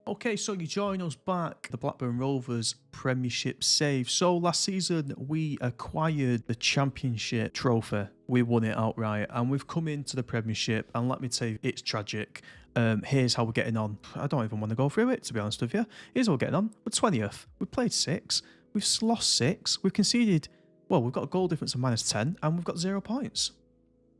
Okay, so you join us back, the Blackburn Rovers premiership save. So last season we acquired the championship trophy. We won it outright and we've come into the premiership and let me tell you, it's tragic. Here's how we're getting on. I don't even want to go through it, to be honest with you. Here's how we're getting on. We're 20th. We've played 6. We've lost 6. We've conceded, well, we've got a goal difference of -10 and we've got 0 points.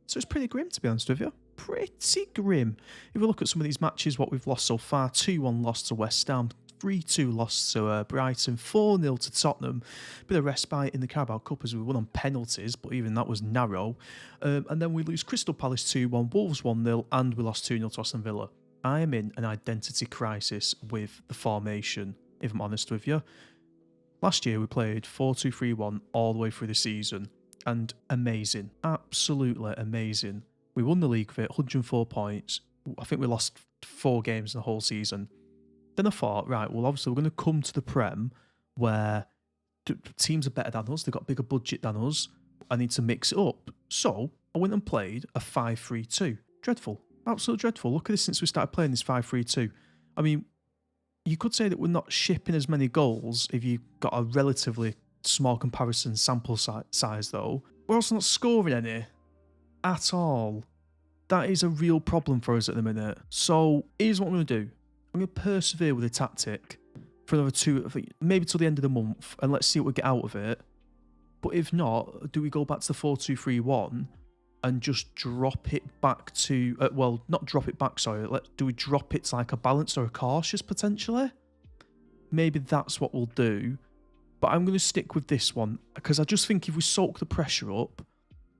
So it's pretty grim, to be honest with you. Pretty grim. If we look at some of these matches, what we've lost so far, 2-1 loss to West Ham, 3-2 loss to Brighton, 4-0 to Tottenham. Bit of respite in the Carabao Cup as we won on penalties, but even that was narrow. And then we lose Crystal Palace 2-1, Wolves 1-0, and we lost 2-0 to Aston Villa. I am in an identity crisis with the formation, if I'm honest with you. Last year we played 4-2-3-1 all the way through the season, and amazing, absolutely amazing. We won the league with it, 104 points. I think we lost 4 games in the whole season. Then I thought, right, well, obviously we're going to come to the Prem where teams are better than us. They've got a bigger budget than us. I need to mix it up. So I went and played a 5-3-2. Dreadful. Absolutely dreadful. Look at this since we started playing this 5-3-2. I mean, you could say that we're not shipping as many goals if you've got a relatively small comparison sample size, though. We're also not scoring any at all. That is a real problem for us at the minute. So here's what I'm going to do. I'm going to persevere with the tactic for another 2, maybe till the end of the month, and let's see what we get out of it. But if not, do we go back to the 4-2-3-1 and just drop it back to, well, not drop it back, sorry. Do we drop it to like a balanced or a cautious potentially? Maybe that's what we'll do. But I'm going to stick with this one because I just think if we soak the pressure up,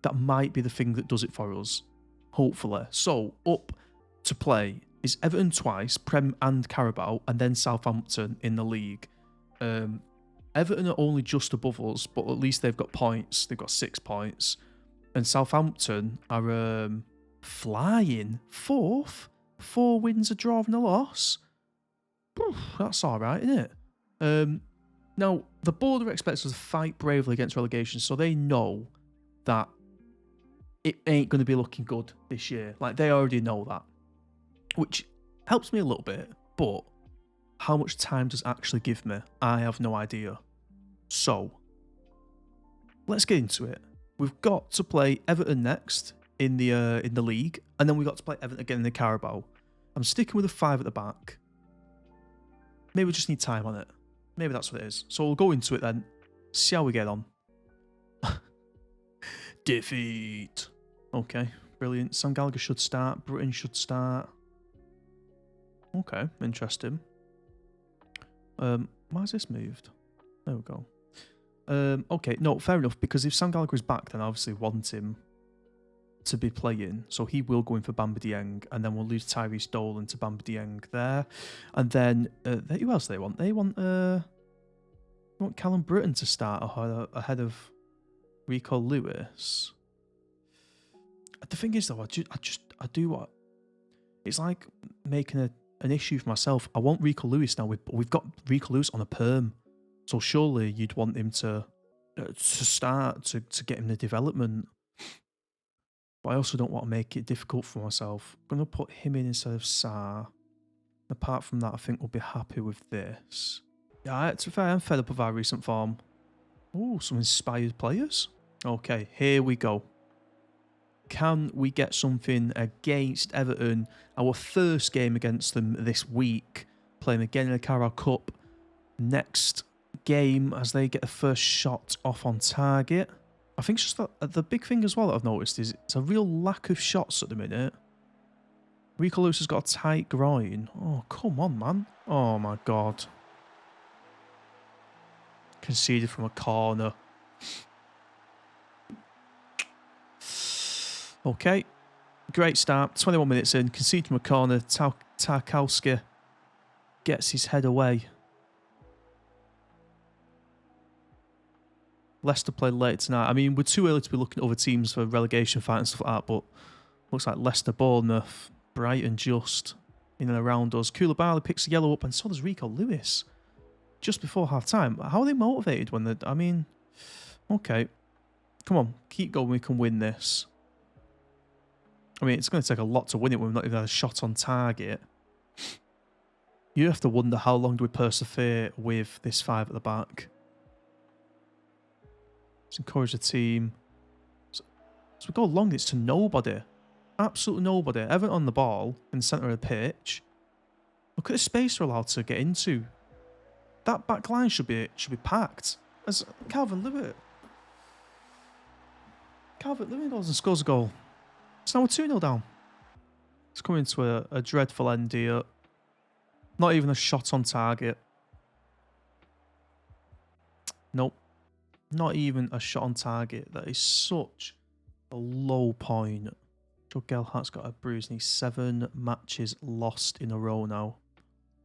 that might be the thing that does it for us. Hopefully. So, up to play is Everton twice, Prem and Carabao, and then Southampton in the league. Everton are only just above us, but at least they've got points. They've got 6 points. And Southampton are flying 4th. 4 wins, a draw and a loss. That's all right, isn't it? Now, the board expects us to fight bravely against relegation, so they know that it ain't going to be looking good this year. Like, they already know that. Which helps me a little bit, but how much time does it actually give me? I have no idea. So, let's get into it. We've got to play Everton next in the league, and then we've got to play Everton again in the Carabao. I'm sticking with a 5 at the back. Maybe we just need time on it. Maybe that's what it is. So we'll go into it then. See how we get on. Defeat. Okay, brilliant. Sam Gallagher should start. Britton should start. Okay, interesting. Why has this moved? There we go. Okay, no, fair enough, because if Sam Gallagher is back, then I obviously want him to be playing. So he will go in for Bamba Dieng, and then we'll lose Tyrese Dolan to Bamba Dieng there. And then, who else they want? They want Callum Britton to start ahead of Rico Lewis. The thing is, though, I do what? It's like making an issue for myself. I want Rico Lewis now. We've got Rico Lewis on a perm. So surely you'd want him to start, to get him the development. But I also don't want to make it difficult for myself. I'm going to put him in instead of Sarr. Apart from that, I think we'll be happy with this. Yeah, to be fair, I'm fed up of our recent form. Oh, some inspired players. Okay, here we go. Can we get something against Everton? Our first game against them this week. Playing again in the Carabao Cup. Next game as they get the first shot off on target. I think it's just that the big thing as well that I've noticed is it's a real lack of shots at the minute. Rico Lewis has got a tight groin. Oh, come on, man. Oh, my God. Conceded from a corner. Okay. Great start. 21 minutes in. Conceded from a corner. Tarkowski gets his head away. Leicester play late tonight. I mean, we're too early to be looking at other teams for relegation fight and stuff like that, but looks like Leicester, Bournemouth, Brighton just in and around us. Koulibaly picks the yellow up, and so does Rico Lewis just before half-time. How are they motivated when they're... I mean, okay. Come on, keep going. We can win this. I mean, it's going to take a lot to win it when we've not even had a shot on target. You have to wonder how long do we persevere with this 5 at the back. Let's encourage the team. So we go long, it's to nobody. Absolutely nobody. Everton on the ball in the centre of the pitch. Look at the space we're allowed to get into. That back line should be packed. As Calvert-Lewin goes and scores a goal. It's now 2-0 down. It's coming to a dreadful end here. Not even a shot on target. Nope. Not even a shot on target. That is such a low point. Joe Gelhardt's got a bruise and he's 7 matches lost in a row now.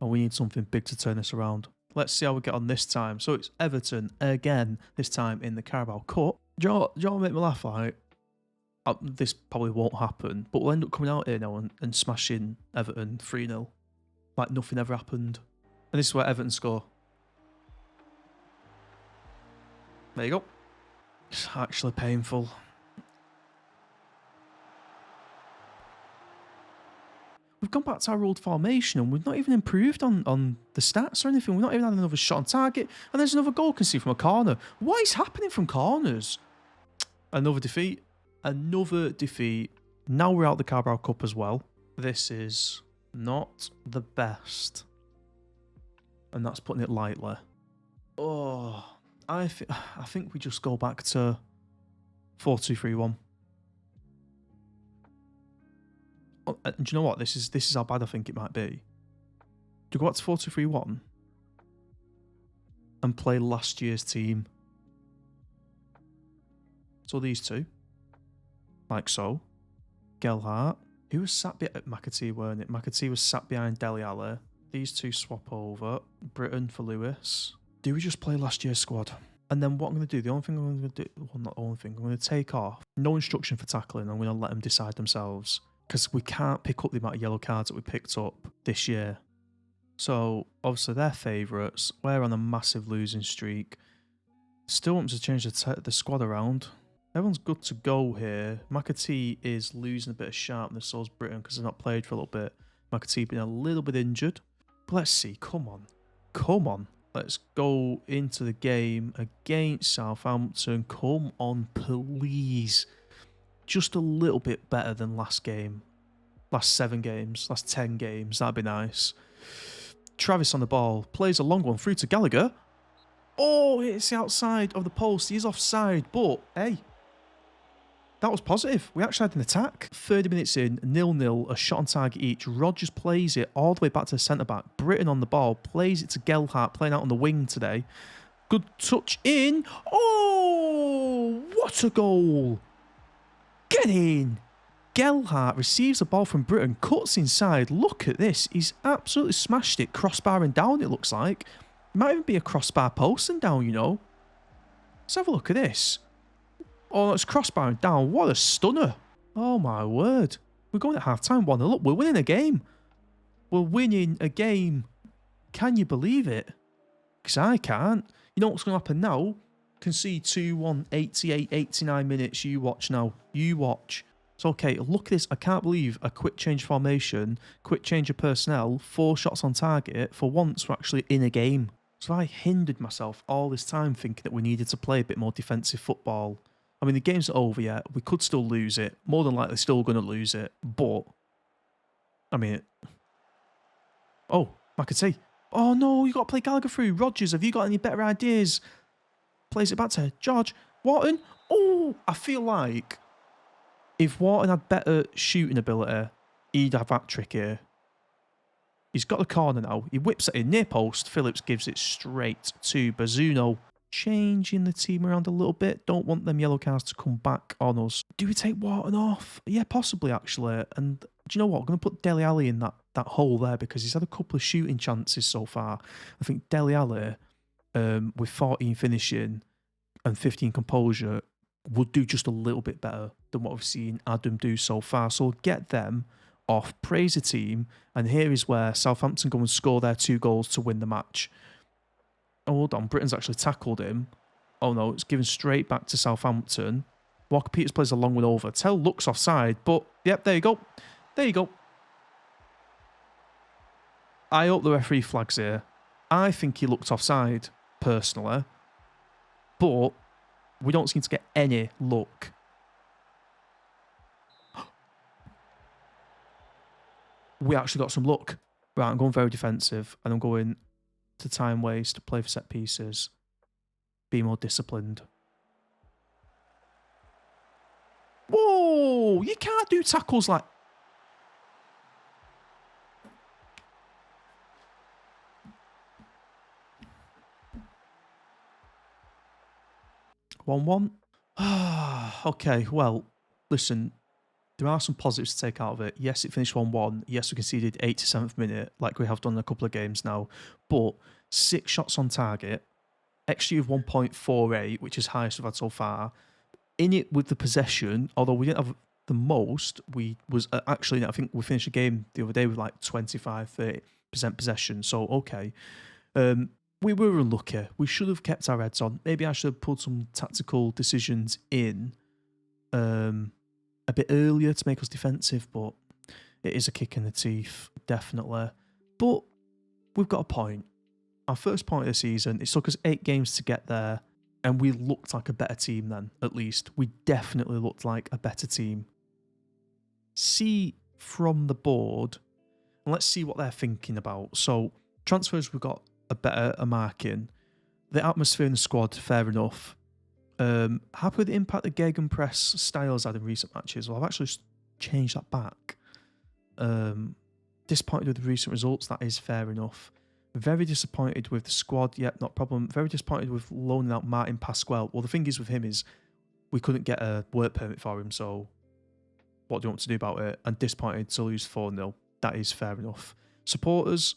And we need something big to turn this around. Let's see how we get on this time. So it's Everton again, this time in the Carabao Cup. Do you know what make me laugh? Like, this probably won't happen, but we'll end up coming out here now and smashing Everton 3-0. Like nothing ever happened. And this is where Everton score. There you go. It's actually painful. We've gone back to our old formation and we've not even improved on the stats or anything. We've not even had another shot on target. And there's another goal conceded from a corner. What is happening from corners? Another defeat. Another defeat. Now we're out the Carabao Cup as well. This is not the best. And that's putting it lightly. Oh, I think we just go back to 4-2-3-1. Oh, and do you know what? This is how bad I think it might be. To go back to 4-2-3-1 and play last year's team. So these two, like so. Gelhardt, who was sat behind McAtee, weren't it? McAtee was sat behind Dele Alli. These two swap over. Britton for Lewis. Do we just play last year's squad? And then what I'm going to do, the only thing I'm going to do, well, not the only thing, I'm going to take off. No instruction for tackling. I'm going to let them decide themselves. Because we can't pick up the amount of yellow cards that we picked up this year. So, obviously, they're favourites. We're on a massive losing streak. Still want to change the squad around. Everyone's good to go here. McAtee is losing a bit of sharpness, so's Britton, because they've not played for a little bit. McAtee been a little bit injured. But let's see. Come on. Come on. Let's go into the game against Southampton. Come on, please. Just a little bit better than last game. Last 7 games. Last 10 games. That'd be nice. Travis on the ball. Plays a long one through to Gallagher. Oh, it's the outside of the post. He's offside. But, hey. That was positive. We actually had an attack. 30 minutes in. 0-0. A shot on target each. Rodgers plays it all the way back to the centre-back. Britton on the ball. Plays it to Gelhardt. Playing out on the wing today. Good touch in. Oh, what a goal. Get in! Gelhardt receives the ball from Britton, cuts inside. Look at this. He's absolutely smashed it. Crossbar and down, it looks like. It might even be a crossbar post and down, you know. Let's have a look at this. Oh, it's crossbar and down. What a stunner. Oh, my word. We're going at half-time 1-0. Look, we're winning a game. We're winning a game. Can you believe it? Because I can't. You know what's going to happen now? Concede 2-1, 88, 89 minutes. You watch now. You watch. It's okay. Look at this. I can't believe a quick change formation, quick change of personnel, 4 shots on target. For once, we're actually in a game. So I hindered myself all this time thinking that we needed to play a bit more defensive football. I mean, the game's not over yet. We could still lose it. More than likely still going to lose it. But, I mean... Oh, McAtee. Oh, no, you got to play Gallagher through. Rodgers, have you got any better ideas? Plays it back to George. Wharton. Oh, I feel like if Wharton had better shooting ability, he'd have that trick here. He's got the corner now. He whips it in near post. Phillips gives it straight to Bazzuno. Changing the team around a little bit. Don't want them yellow cards to come back on us. Do we take Wharton off? Yeah, possibly actually. And do you know what? I'm going to put Dele Alli in that hole there because he's had a couple of shooting chances so far. I think Dele Alli, with 14 finishing and 15 composure, would do just a little bit better than what we've seen Adam do so far. So we'll get them off, praise the team, and here is where Southampton go and score their 2 goals to win the match. Oh, hold on, Britain's actually tackled him. Oh no, it's given straight back to Southampton. Walker Peters plays a long one over. Tell looks offside, but yep, there you go. There you go. I hope the referee flags here. I think he looked offside, personally. But we don't seem to get any luck. We actually got some luck. Right, I'm going very defensive. And I'm going to time waste, play for set pieces. Be more disciplined. Whoa! You can't do tackles like... One. Okay, well, listen, there are some positives to take out of it. Yes, it finished 1-1. Yes, we conceded 87th minute, like we have done in a couple of games now. But 6 shots on target, XG of 1.48, which is highest we've had so far. In it with the possession, although we didn't have the most, we was actually, I think we finished a game the other day with like 25-30% possession. So, okay. We were unlucky. We should have kept our heads on. Maybe I should have pulled some tactical decisions in a bit earlier to make us defensive, but it is a kick in the teeth, definitely. But we've got a point. Our first point of the season, it took us 8 games to get there, and we looked like a better team then, at least. We definitely looked like a better team. See from the board, and let's see what they're thinking about. So, transfers, we've got a marking. The atmosphere in the squad, fair enough. Happy with the impact the gegenpress styles had in recent matches. Well, I've actually changed that back. Disappointed with the recent results, that is fair enough. Very disappointed with the squad, yep, not a problem. Very disappointed with loaning out Martin Pasquale. Well, the thing is with him is we couldn't get a work permit for him, so what do you want to do about it? And disappointed to lose 4-0. That is fair enough. Supporters,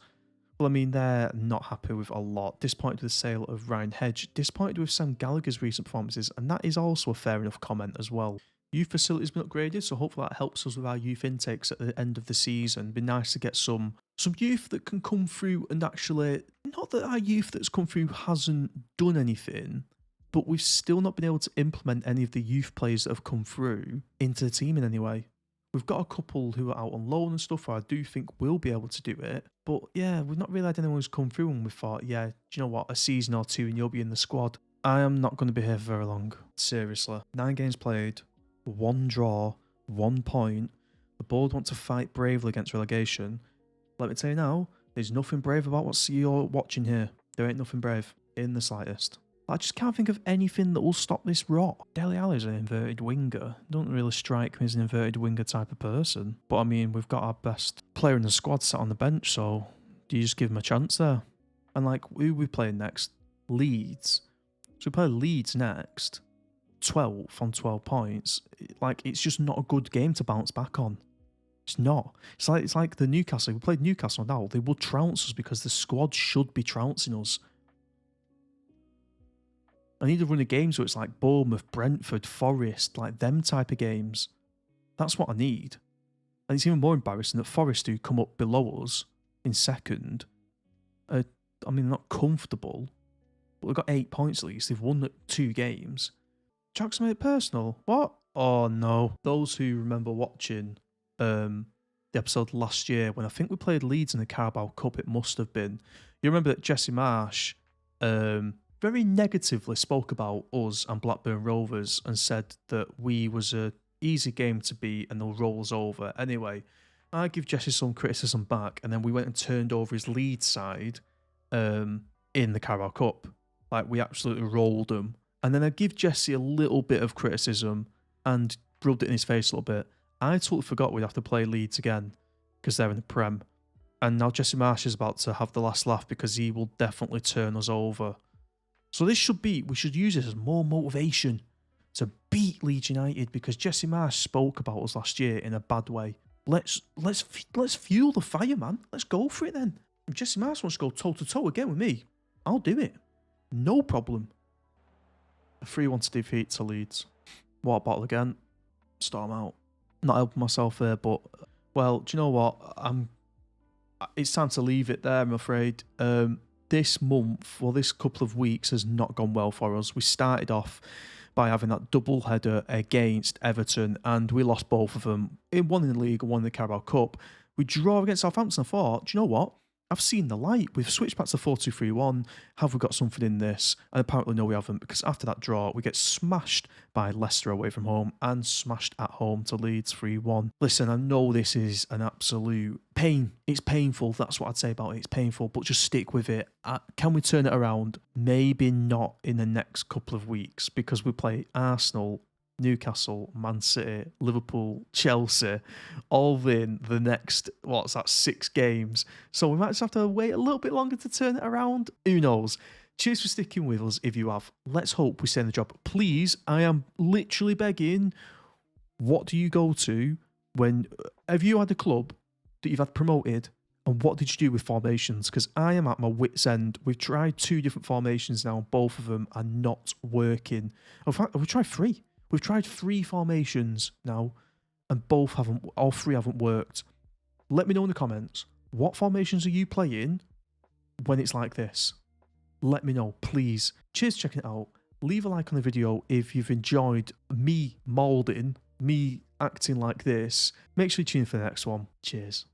well, I mean, they're not happy with a lot. Disappointed with the sale of Ryan Hedge. Disappointed with Sam Gallagher's recent performances, and that is also a fair enough comment as well. Youth facilities been upgraded, so hopefully that helps us with our youth intakes at the end of the season. Be nice to get some youth that can come through and actually, not that our youth that's come through hasn't done anything, but we've still not been able to implement any of the youth players that have come through into the team in any way. We've got a couple who are out on loan and stuff where I do think will be able to do it. But yeah, we've not really had anyone who's come through and we thought, yeah, do you know what, a season or two and you'll be in the squad. I am not going to be here for very long. Seriously. 9 games played, 1 draw, 1 point. The board want to fight bravely against relegation. Let me tell you now, there's nothing brave about what you're watching here. There ain't nothing brave in the slightest. I just can't think of anything that will stop this rot. Dele Alli's an inverted winger. Don't really strike me as an inverted winger type of person. But I mean, we've got our best player in the squad sat on the bench, so do you just give him a chance there? And like, who are we playing next? Leeds. So we play Leeds next. 12th on 12 points. Like, it's just not a good game to bounce back on. It's not. It's like the Newcastle. We played Newcastle now. They will trounce us because the squad should be trouncing us. I need to run a game so it's like Bournemouth, Brentford, Forest, like them type of games. That's what I need. And it's even more embarrassing that Forest, who come up below us in second, I mean, not comfortable, but they've got 8 points at least. They've won 2 games. Jack's made it personal. What? Oh no. Those who remember watching the episode last year when I think we played Leeds in the Carabao Cup, it must have been. You remember that Jesse Marsh very negatively spoke about us and Blackburn Rovers and said that we was a easy game to beat and they'll roll us over. Anyway, I give Jesse some criticism back, and then we went and turned over his Leeds side in the Carabao Cup. Like, we absolutely rolled them. And then I give Jesse a little bit of criticism and rubbed it in his face a little bit. I totally forgot we'd have to play Leeds again because they're in the Prem. And now Jesse Marsh is about to have the last laugh because he will definitely turn us over. So we should use this as more motivation to beat Leeds United because Jesse Marsh spoke about us last year in a bad way. Let's fuel the fire, man. Let's go for it then. If Jesse Marsh wants to go toe-to-toe again with me, I'll do it. No problem. A 3-1 to defeat to Leeds. Water bottle again. Storm out. Not helping myself there, but, well, do you know what? It's time to leave it there, I'm afraid. This month, well, this couple of weeks has not gone well for us. We started off by having that double header against Everton, and we lost both of them. One in the league and one in the Carabao Cup. We draw against Southampton. I thought, do you know what? I've seen the light. We've switched back to 4-2-3-1. Have we got something in this? And apparently, no, we haven't, because after that draw, we get smashed by Leicester away from home and smashed at home to Leeds 3-1. Listen, I know this is an absolute pain. It's painful. That's what I'd say about it. It's painful, but just stick with it. Can we turn it around? Maybe not in the next couple of weeks, because we play Arsenal, Newcastle, Man City, Liverpool, Chelsea, all in the next, 6 games. So we might just have to wait a little bit longer to turn it around. Who knows? Cheers for sticking with us if you have. Let's hope we stay in the job. Please, I am literally begging, what do you go to when, have you had a club that you've had promoted? And what did you do with formations? Because I am at my wit's end. We've tried 2 different formations now. Both of them are not working. In fact, we've tried 3. We've tried 3 formations now, and all 3 haven't worked. Let me know in the comments, what formations are you playing when it's like this? Let me know, please. Cheers for checking it out. Leave a like on the video if you've enjoyed me moulding, me acting like this. Make sure you tune in for the next one. Cheers.